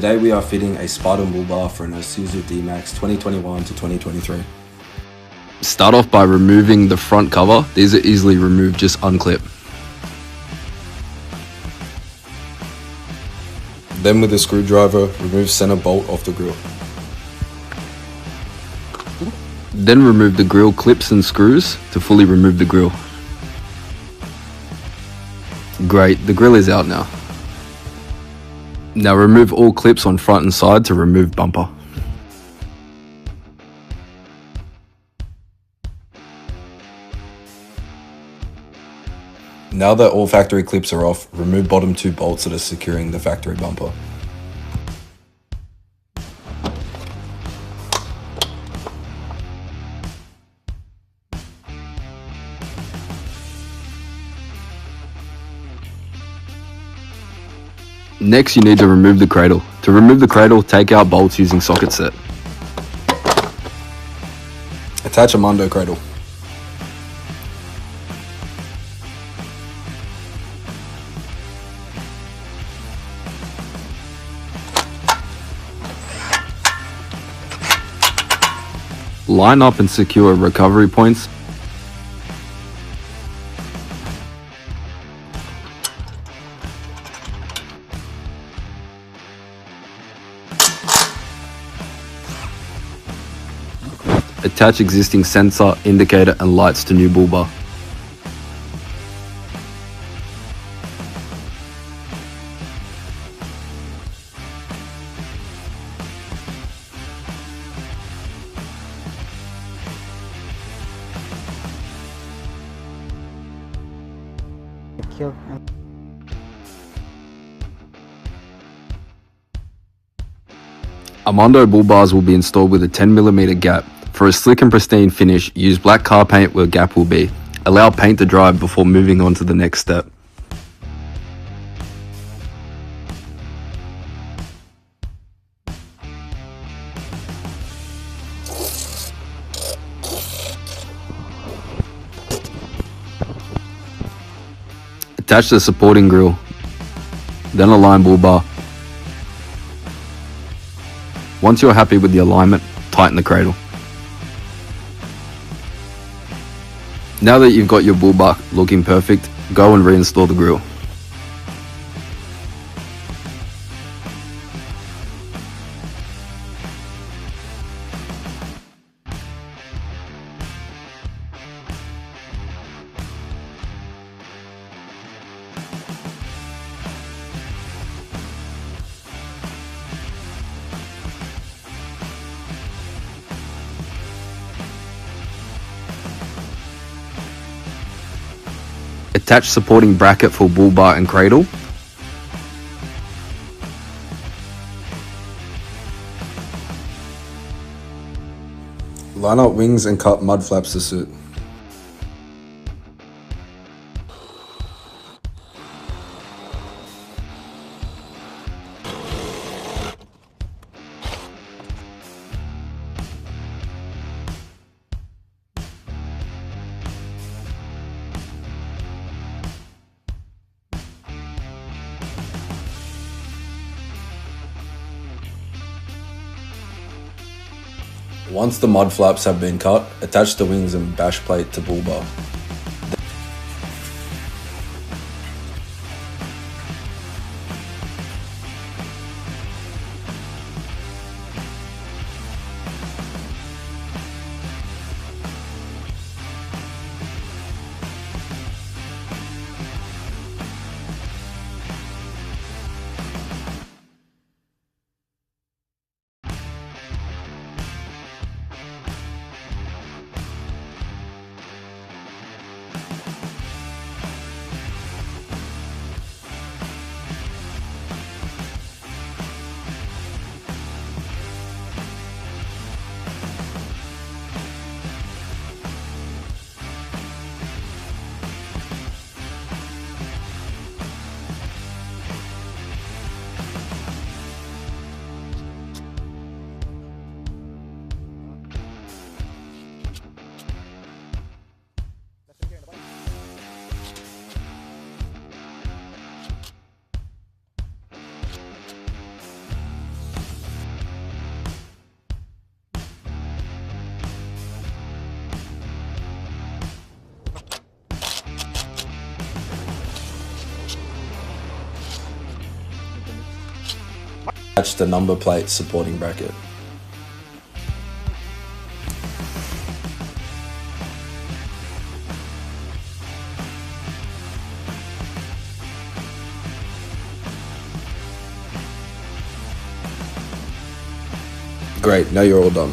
Today we are fitting a Spartan Bullbar for an Isuzu D-Max 2021 to 2023. Start off by removing the front cover. These are easily removed, just unclip. Then with a screwdriver, remove center bolt off the grille. Then remove the grille clips and screws to fully remove the grille. Great, the grille is out now. Now remove all clips on front and side to remove bumper. Now that all factory clips are off, remove bottom two bolts that are securing the factory bumper. Next, you need to remove the cradle. To remove the cradle, take out bolts using socket set. Attach Armando cradle. Line up and secure recovery points. Attach existing sensor, indicator and lights to new bullbar. Armando bullbars will be installed with a 10mm gap. For a slick and pristine finish, use black car paint where gap will be. Allow paint to dry before moving on to the next step. Attach the supporting grille, then align bullbar. Once you're happy with the alignment, tighten the cradle. Now that you've got your bullbar looking perfect, go and reinstall the grille. Attach supporting bracket for bullbar and cradle. Line up wings and cut mud flaps to suit. Once the mud flaps have been cut, attach the wings and bash plate to bullbar. Attach the number plate supporting bracket. Great, now you're all done.